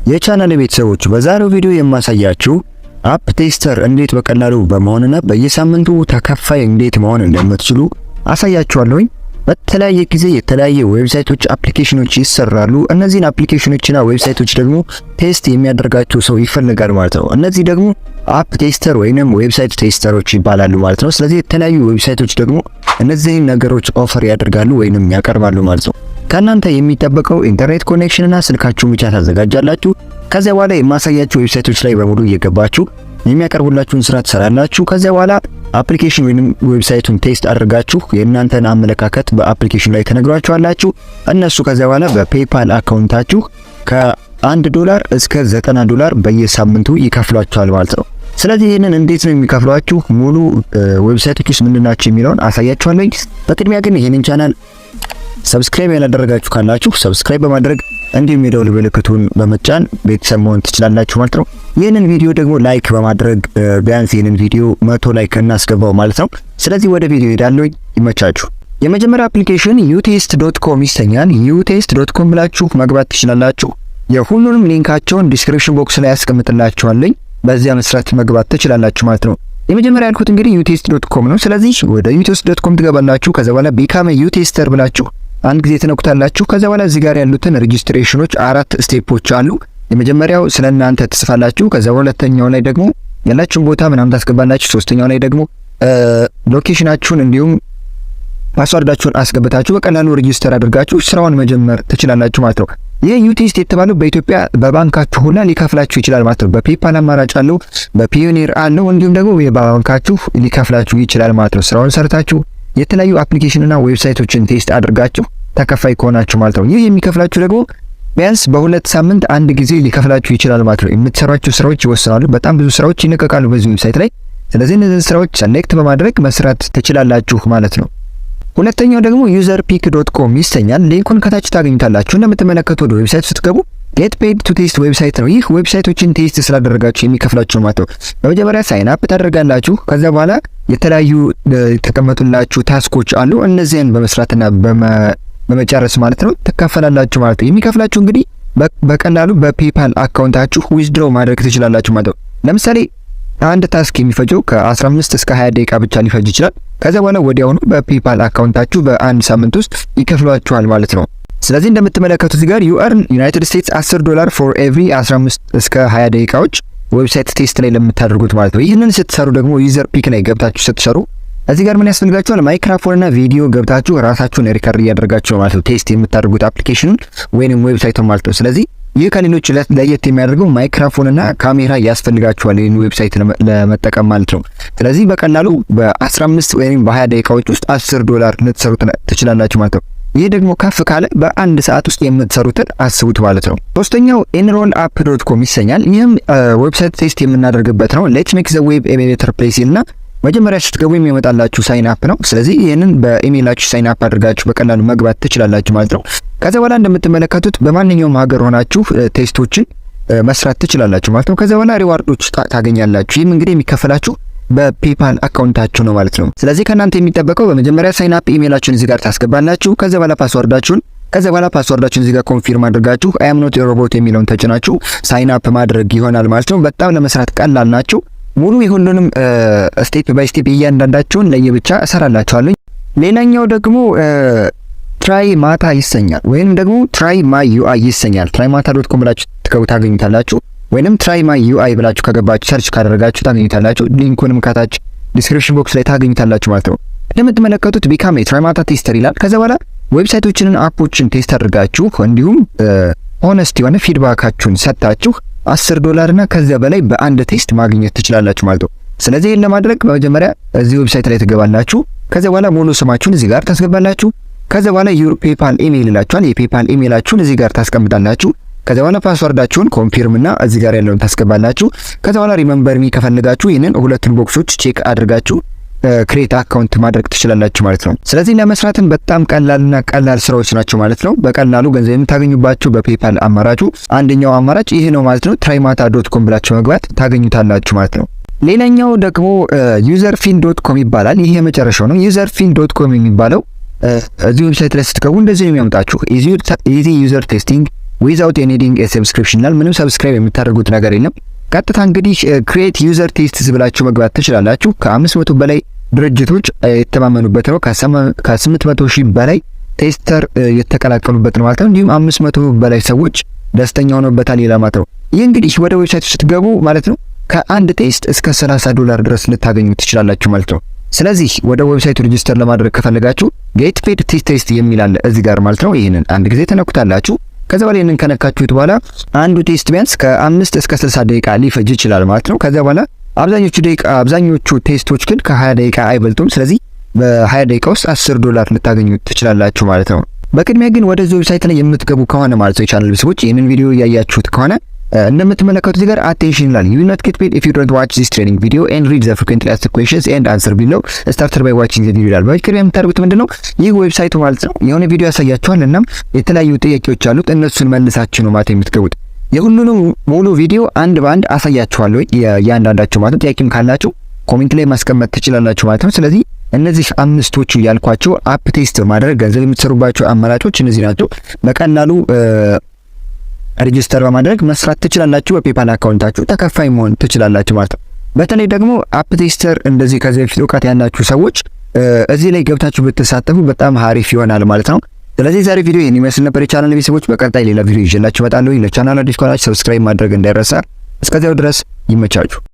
የቻናል ቤተሰቦች በዛሬው ቪዲዮ የማሳያችሁ አፕ ቴስተር እንዴት በቀላሉ በመሆንና በየሳምንቱ ተከፋይ እንዴት መሆን እንደምትችሉ አሳያችኋለሁኝ። በተለያየ ጊዜ የተለያየ ዌብሳይቶች አፕሊኬሽኖች ይሰራሉ። እነዚህን አፕሊኬሽኖችና ዌብሳይቶች ደግሞ ቴስት የሚያደርጋቸው ሰው ይፈልጋል ማለት ነው። እነዚህ ደግሞ አፕ ቴስተር ወይንም ዌብሳይት ቴስተሮች ይባላሉ ማለት ነው። ስለዚህ የተለያዩ ዌብሳይቶች ደግሞ እነዚህን ነገሮች ኦፈር ያደርጋሉ ወይንም ያቀርባሉ ማለት ነው። ከናንተ የሚጠበቀው ኢንተርኔት ኮኔክሽን እና ስልካችሁን ብቻ ታዘጋጃላችሁ። ከዚያ በኋላ የማሳያችሁ ዌብሳይቶች ላይ በሙሉ እየገባችሁ የሚያቀርቡላችሁን ስራ ትሰራላችሁ። ከዚያ በኋላ አፕሊኬሽን ወይንም ዌብሳይቱን ቴስት አድርጋችሁ የእናንተን አመለካከት በአፕሊኬሽን ላይ ተነግሯችኋላችሁ። እነሱ ከዚያ በኋላ በፔፓል አካውንታችሁ $1 እስከ $90 በየሳምንቱ ይከፍሏችኋል ማለት ነው። ስለዚህ ይሄንን እንዴት ነው የሚከፍሏችሁ፣ ሙሉ ዌብሳይቶችስ ምንድናቸው የሚለውን አሳያችኋለሁ። በቅድሚያ ግን ይሄንን ቻናል ሰብስክራይብ ያላደረጋችሁ ካላችሁ ሰብስክራይብ በማድረግ እንዲሁም የደወል ምልክቱን በመጫን ቤተሰብ መሆን ትችላላችሁ ማለት ነው። ይሄንን ቪዲዮ ደግሞ ላይክ በማድረግ ቢያንስ ይሄንን ቪዲዮ 100 ላይክ እናስገባው ማለት ነው። ስለዚህ ወደ ቪዲዮ ሄዳለሁ። ይመቻችሁ። የመጀመሪያ አፕሊኬሽን utest.com ይሰኛል። utest.com ብላችሁ መግባት ትችላላችሁ። የሁሉንም ሊንካቸውን ዲስክሪፕሽን ቦክስ ላይ ያስቀምጥላችኋለሁ። በዚያ መስራት መግባት ትችላላችሁ ማለት ነው። የመጀመሪያ ያልኩት እንግዲህ utest.com ነው። ስለዚህ ወደ utest.com ትገባላችሁ። ከዛ በኋላ ቢካም ዩቴስተር ብላችሁ አንድ ጊዜ ትነኩታላችሁ። ከዛ በኋላ እዚህ ጋር ያሉትን ሬጂስትሬሽኖች 4 ስቴፖች አሉ። የመጀመሪያው ስለናንተ ትጽፋላችሁ። ከዛ ሁለተኛው ላይ ደግሞ ያላችሁን ቦታ ምናምን ታስገባላችሁ። ሶስተኛው ላይ ደግሞ ሎኬሽናችሁን እንዲሁም ፓስወርዳችሁን አስገብታችሁ በቀላሉ ሬጂስተር አድርጋችሁ ስራውን መጀመር ትችላላችሁ ማለት ነው። ይህ ዩቴስት የተባለው በኢትዮጵያ በባንካችሁ ሁላ ሊከፍላችሁ ይችላል ማለት ነው። በፔፓል አማራጭ አለው፣ በፒዮኒር አለው፣ እንዲሁም ደግሞ በባንካችሁ ሊከፍላችሁ ይችላል ማለት ነው። ስራውን ሰርታችሁ የተለያዩ አፕሊኬሽንና ዌብሳይቶችን ቴስት አድርጋችሁ ተከፋይ ከሆናችሁ ማለት ነው። ይህ የሚከፍላችሁ ደግሞ ቢያንስ በሁለት ሳምንት አንድ ጊዜ ሊከፍላችሁ ይችላል ማለት ነው። የምትሰሯቸው ስራዎች ይወስናሉ። በጣም ብዙ ስራዎች ይነቀቃሉ በዚህ ዌብሳይት ላይ። ስለዚህ እነዚህ ስራዎች ሰሌክት በማድረግ መስራት ትችላላችሁ ማለት ነው። ሁለተኛው ደግሞ userpick.com ይሰኛል። ሊንኩን ከታች ታገኙታላችሁ። እንደምትመለከቱት ወደ ዌብሳይት ስትገቡ ጌት ፔድ ቱ ቴስት ዌብሳይት ነው። ይህ ዌብሳይቶችን ቴስት ስላደረጋችሁ የሚከፍላችሁ ማለት ነው። በመጀመሪያ ሳይን አፕ ታደርጋላችሁ። ከዛ በኋላ የተለያዩ የተቀመጡላችሁ ታስኮች አሉ። እነዚህን በመስራትና በመጨረስ ማለት ነው ትከፈላላችሁ ማለት ነው። የሚከፍላችሁ እንግዲህ በቀላሉ በፔፓል አካውንታችሁ ዊዝድሮው ማድረግ ትችላላችሁ ማለት ነው። ለምሳሌ አንድ ታስክ የሚፈጀው ከ15 እስከ 20 ደቂቃ ብቻ ሊፈጅ ይችላል። ከዛ በኋላ ወዲያውኑ በፔፓል አካውንታችሁ በአንድ ሳምንት ውስጥ ይከፍሏችኋል ማለት ነው። ስለዚህ እንደምትመለከቱት ጋር you earn United States $10 for every 15 እስከ 20 ደቂቃዎች ዌብሳይት ቴስት ላይ ለምታደርጉት ማለት ነው። ይህንን ስትሰሩ ደግሞ ዩዘር ፒክ ላይ ገብታችሁ ስትሰሩ እዚህ ጋር ምን ያስፈልጋችኋል? ማይክሮፎን እና ቪዲዮ ገብታችሁ ራሳችሁን ሪከርድ እያደረጋችሁ ማለት ነው ቴስት የምታደርጉት አፕሊኬሽኑን ወይንም ዌብሳይቱን ማለት ነው። ስለዚህ ይህ ከሌሎች ለየት የሚያደርገው ማይክሮፎን እና ካሜራ ያስፈልጋችኋል ይህን ዌብሳይት ለመጠቀም ማለት ነው። ስለዚህ በቀላሉ በ15 ወይም በ20 ደቂቃዎች ውስጥ $10 ልትሰሩት ትችላላችሁ ማለት ነው። ይህ ደግሞ ከፍ ካለ በአንድ ሰዓት ውስጥ የምትሰሩትን አስቡት ማለት ነው። ሶስተኛው enrollapp.com ይሰኛል። ይህም ዌብሳይት ቴስት የምናደርግበት ነው። ሌትስ ሜክ ዘ ዌብ ኤ ቤተር ፕሌስ እና መጀመሪያ ስትገቡ የሚመጣላችሁ ሳይን አፕ ነው። ስለዚህ ይህንን በኢሜይላችሁ ሳይን አፕ አድርጋችሁ በቀላሉ መግባት ትችላላችሁ ማለት ነው። ከዛ በኋላ እንደምትመለከቱት በማንኛውም ሀገር ሆናችሁ ቴስቶችን መስራት ትችላላችሁ ማለት ነው። ከዛ በኋላ ሪዋርዶች ታገኛላችሁ። ይህም እንግዲህ የሚከፈላችሁ በፔፓል አካውንታችሁ ነው ማለት ነው። ስለዚህ ከናንተ የሚጠበቀው በመጀመሪያ ሳይን አፕ ኢሜይላችሁን እዚህ ጋር ታስገባላችሁ። ከዛ በኋላ ፓስወርዳችሁን እዚህ ጋር ኮንፊርም አድርጋችሁ አይ አም ኖት ኤ ሮቦት የሚለውን ተጭናችሁ ሳይን አፕ ማድረግ ይሆናል ማለት ነው። በጣም ለመስራት ቀላል ናቸው። ሙሉ የሁሉንም ስቴፕ ባይ ስቴፕ እያንዳንዳቸውን ለየብቻ እሰራላችኋለሁ። ሌላኛው ደግሞ ትራይ ማታ ይሰኛል ወይንም ደግሞ ትራይ ማይ ዩአይ ይሰኛል። tryMata.com ብላችሁ ትገቡ ታገኙታላችሁ። ወይንም ትራይ ማይ ዩአይ ብላችሁ ከገባችሁ ሰርች ካደረጋችሁ ታገኙታላችሁ። ሊንኩንም ከታች ዲስክሪፕሽን ቦክስ ላይ ታገኙታላችሁ ማለት ነው። እንደምትመለከቱት ቢካም ትራይማታ ቴስተር ይላል። ከዛ በኋላ ዌብሳይቶችንን አፖችን ቴስት አድርጋችሁ እንዲሁም ሆነስት የሆነ ፊድባካችሁን ሰጣችሁ $10 እና ከዚያ በላይ በአንድ ቴስት ማግኘት ትችላላችሁ ማለት ነው። ስለዚህ ይሄን ለማድረግ በመጀመሪያ እዚህ ዌብሳይት ላይ ትገባላችሁ። ከዚያ በኋላ ሙሉ ስማችሁን እዚህ ጋር ታስገባላችሁ። ከዚያ በኋላ ዩር ፔፓል ኢሜይል ይላችኋል። የፔፓል ኢሜይላችሁን እዚህ ጋር ታስቀምጣላችሁ። ከዚያ በኋላ ፓስወርዳችሁን ኮንፊርም እና እዚህ ጋር ያለውን ታስገባላችሁ። ከዚያ በኋላ ሪሜምበር ሚ ከፈልጋችሁ ይሄንን ሁለቱን ቦክሶች ቼክ አድርጋችሁ ክሬት አካውንት ማድረግ ትችላላችሁ ማለት ነው። ስለዚህ ለመስራትም በጣም ቀላልና ቀላል ስራዎች ናቸው ማለት ነው። በቀላሉ ገንዘብ የምታገኙባቸው በፔፓል አማራጩ አንደኛው አማራጭ ይሄ ነው ማለት ነው። tryMata.com ብላችሁ መግባት ታገኙታላችሁ ማለት ነው። ሌላኛው ደግሞ userfin.com ይባላል። ይሄ የመጨረሻው ነው። userfin.com የሚባለው እዚህ ዌብሳይት ላይ ስትገቡ እንደዚህ ነው የሚያመጣችሁ። ኢዚ ዩዘር ቴስቲንግ ዊዛውት ኤኒዲንግ ሰብስክሪፕሽን ይላል። ምንም ሰብስክራይብ የምታደርጉት ነገር የለም። ቀጥታ እንግዲህ ክሬት ዩዘር ቴስትስ ብላችሁ መግባት ትችላላችሁ። ከ500 በላይ ድርጅቶች የተማመኑበት ነው። ከ800 ሺህ በላይ ቴስተር የተቀላቀሉበት ነው ማለት ነው። እንዲሁም 500 በላይ ሰዎች ደስተኛ ሆነውበታል ይላል ማለት ነው። ይህ እንግዲህ ወደ ዌብሳይቱ ስትገቡ ማለት ነው ከአንድ ቴስት እስከ $30 ድረስ ልታገኙ ትችላላችሁ ማለት ነው። ስለዚህ ወደ ዌብሳይቱ ሬጂስተር ለማድረግ ከፈለጋችሁ ጌት ፔድ ቴስት የሚል አለ እዚህ ጋር ማለት ነው። ይሄንን አንድ ጊዜ ተነኩታላችሁ። ከዛ በኋላ ይሄንን ከነካችሁት በኋላ አንዱ ቴስት ቢያንስ ከ5 እስከ 60 ደቂቃ ሊፈጅ ይችላል ማለት ነው። ከዛ በኋላ አብዛኞቹ ቴስቶች ግን ከ20 ደቂቃ አይበልጡም። ስለዚህ በ20 ደቂቃ ውስጥ $10 ልታገኙ ትችላላችሁ ማለት ነው። በቅድሚያ ግን ወደዚህ ዌብሳይት ላይ የምትገቡ ከሆነ ማለት ነው የቻናል ቤተሰቦች ይሄንን ቪዲዮ እያያችሁት ከሆነ እንደምትመለከቱት እዚህ ጋር አቴንሽን ይላል you will not get paid if you don't watch this training video and read the frequently asked questions and answer below started by watching the video ይላል። በቅድሚያ የምታደርጉት ምንድነው ይህ ዌብሳይቱ ማለት ነው የሆነ ቪዲዮ ያሳያችኋል እና የተለያዩ ጥያቄዎች አሉት እነሱን መልሳችሁ ነው ማለት የምትገቡት። የሁሉንም ሙሉ ቪዲዮ አንድ በአንድ አሳያችኋለሁ ያንዳንዳቸው ማለት ጥያቄም ካላችሁ ኮሜንት ላይ ማስቀመጥ ትችላላችሁ ማለት ነው። ስለዚህ እነዚህ አምስቶቹ ያልኳቸው አፕ ቴስት ማድረግ ገንዘብ የምትሰሩባቸው አማራጮች እነዚህ ናቸው። በቀላሉ ሬጂስተር በማድረግ መስራት ትችላላችሁ። በፔፓል አካውንታችሁ ተከፋይ መሆን ትችላላችሁ ማለት ነው። በተለይ ደግሞ አፕ ቴስተር እንደዚህ ከዚህ በፊት እውቀት ያላችሁ ሰዎች እዚህ ላይ ገብታችሁ ብትሳተፉ በጣም አሪፍ ይሆናል ማለት ነው። ስለዚህ ዛሬ ቪዲዮ ይሄን ይመስል ነበር። የቻናል ቤተሰቦች በቀጣይ ሌላ ቪዲዮ ይዤላችሁ እመጣለሁ። ለቻናሉ አዲስ ከሆናችሁ ሰብስክራይብ ማድረግ እንዳይረሳ። እስከዚያው ድረስ ይመቻችሁ።